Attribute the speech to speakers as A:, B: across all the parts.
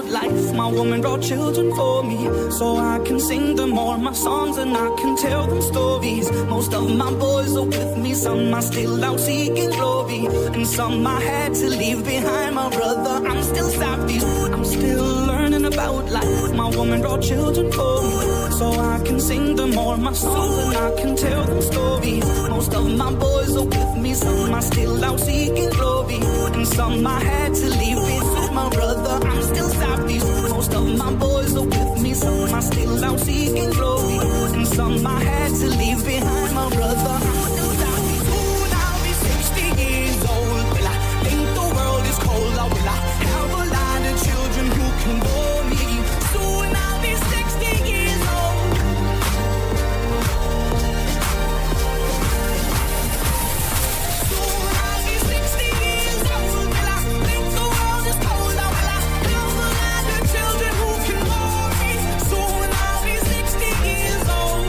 A: about life. My woman brought children for me, so I can sing them all my songs and I can tell them stories. Most of my boys are with me, some are still out seeking glory, and some I had to leave behind. My brother, I'm still savvy, I'm still learning about life. My woman brought children for me, so I can sing them all my songs and I can tell them stories. Most of my boys are with me, some are still out seeking glory, and some I had to leave behind. My brother, I'm still savvy. Most of my boys are with me, some are still out seeking glory, and some I had to leave behind. My brother, I'm still savvy. Soon I'll be 60 years old. Will I think the world is cold, or will I have a lot of children who can bore me? Soon I'll be 60 years old. Soon I'll be 60 years old. Will I think the world is cold, or will I have a lot of children who can bore me? Soon I'll be 60 years old.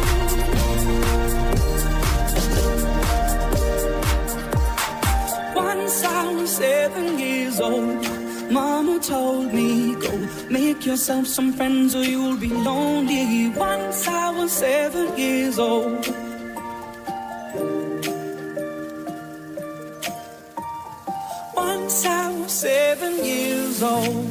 A: Once I was 7 years old, Mama told me, go make yourself some friends or you'll be lonely. Once I was 7 years old. Once I was 7 years old.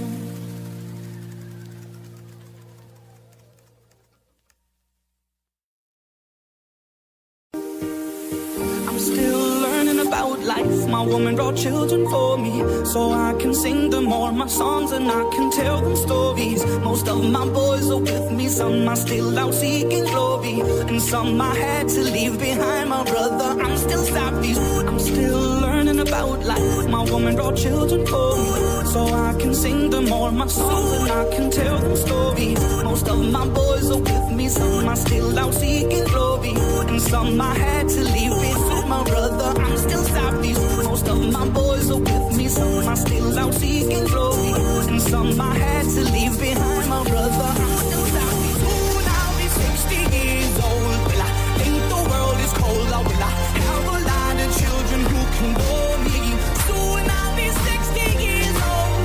A: I'm still learning about life. My woman brought children for me, so I can sing them all my songs and I can tell them stories. Most of my boys are with me, some are still out seeking glory, and some I had to leave behind. My brother, I'm still savvy, I'm still learning about life. My woman brought children for me, so I can sing them all my songs and I can tell them stories. Most of my boys are with me, some are still out seeking glory, and some I had to leave behind. My brother, I'm still savvy. Most of my boys are with me, some are still out seeking glory, and some I had to leave behind. My brother, I'm still savvy. Soon I'll be 60 years old. Will I think the world is cold, or will I have a lot of children who can bore me? Soon I'll be 60 years old.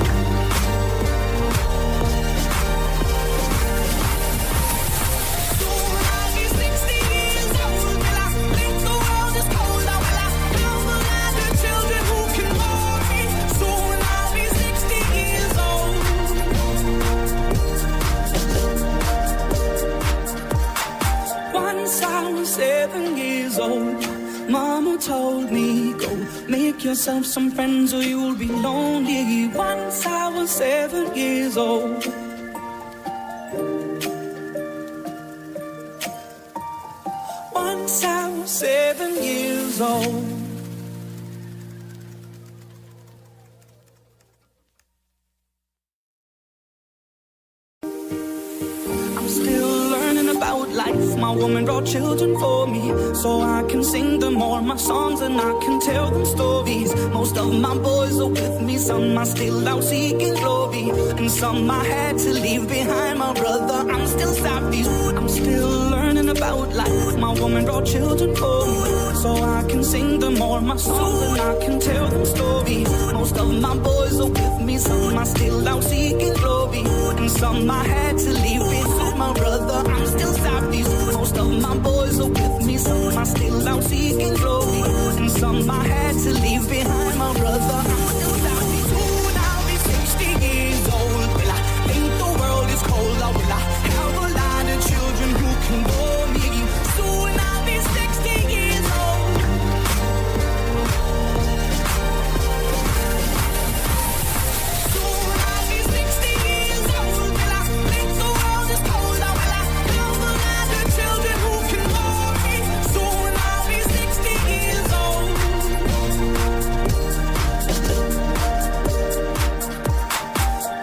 A: Soon I'll be 60 years old. Will I think the world is cold, or will I have a lot of children who can bore me? Soon I'll be 60 years old. Once I was 7 years old, Mama told me, go make yourself some friends or you'll be lonely. Once I was 7 years old. Once I was 7 years old. I'm still learning about life. My woman brought children for me, so I can sing them all my songs and I can tell them stories. Most of my boys are with me, some are still out seeking glory, and some I had to leave behind. My brother, I'm still savvy, I'm still learning about life. My woman brought children for me, so I can sing them all my songs and I can tell them stories. Most of my boys are with me, some are still out seeking glory, and some I had to leave behind. My brother, I'm still savvy. Most of my boys are with me, some are still out seeking glory, and some I had to leave behind. My brother, I'm still savvy. Soon I'll be 60 years old. Will I think the world is cold, or will I have a lot of children who can bore me? Soon I'll be 60 years old. Soon I'll be 60 years old. Will I think the world is cold, or will I have a lot of children who can bore me? Soon I'll be 60 years old.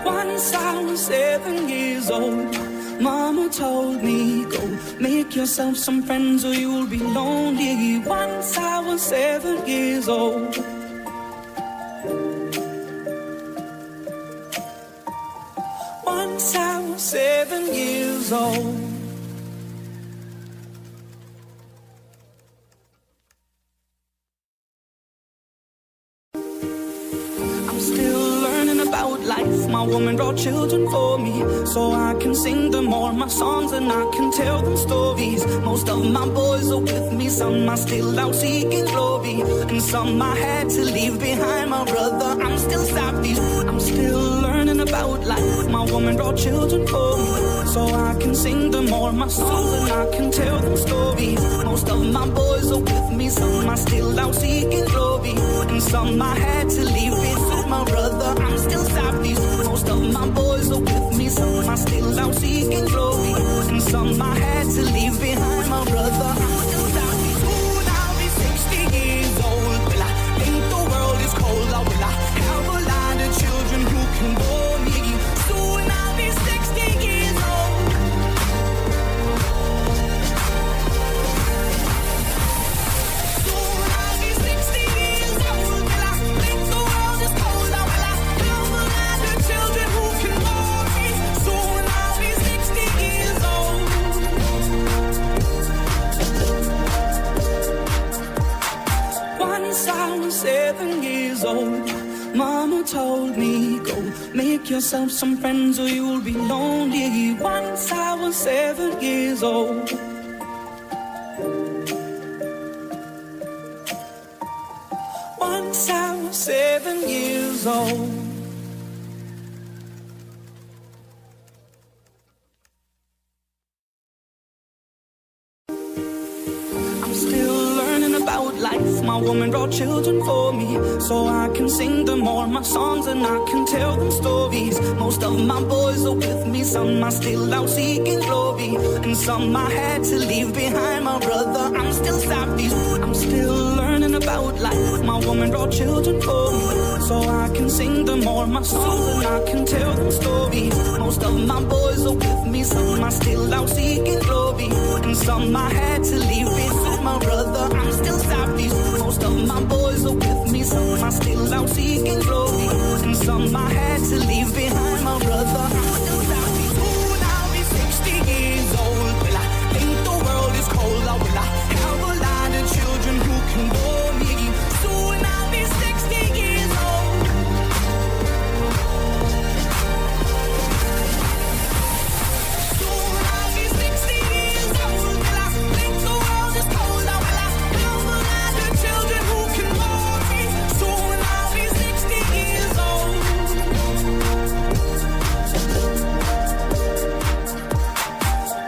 A: Once I was 7 years old, Mama told me, go make yourself some friends or you'll be lonely. Once I was 7 years old. Once I was 7 years old. I'm still learning about life. life. My woman brought children for me, so I can sing them all my songs and I can tell them stories. Most of my boys are with me, some are still out seeking glory, and some I had to leave behind. My brother, I'm still savvy, I'm still learning about life. My woman brought children for me, so I can sing them all my songs and I can tell them stories. Most of my boys are with me, some are still out seeking glory, and some I had to leave behind. My brother, I'm still savvy. Most of my boys are with me, some are still out seeking glory, and some I had to leave behind. My brother, I'm still savvy. Soon I'll be 60 years old. Will I think the world is cold? Or will I have a lot of children who can bore me? Soon I'll be 60 years old. Soon I'll be 60 years old. Will I think the world is cold? Or will I have a lot of children who can bore me? Soon I'll be 60 years old. Once I was 7 years old, Mama told me, go make yourself some friends or you'll be lonely. Once I was 7 years old. Once I was 7 years old. I'm still learning about life. My woman brought children for me, so I can sing them all my songs and I can tell them stories. Most of my boys are with me, some are still out seeking glory, and some I had to leave behind. My brother, I'm still savvy, I'm still learning about life. My woman brought children for me, so I can sing them all my songs and I can tell them stories. Most of my boys are with me, some are still out seeking glory, and some I had to leave behind. My brother, I'm still savvy. Most of my boys are with me, some are still out seeking glory, and some I had to leave behind. My brother, I'm still savvy. Soon I'll be 60 years old. Will I think the world is cold? Or will I have a lot of children who can bore me? Soon I'll be 60 years old. Soon I'll be 60 years old. Will I think the world is cold? Or will I have a lot of children who can bore me? Soon I'll be 60 years old.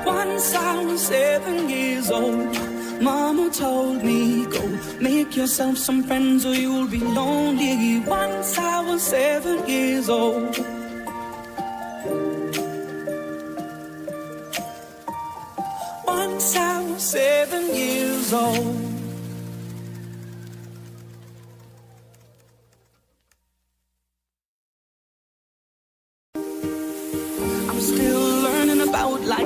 A: Once I was 7 years old, Mama told me, go make yourself some friends or you'll be lonely. Once I was 7 years old. Once I was 7 years old. I'm still learning about life.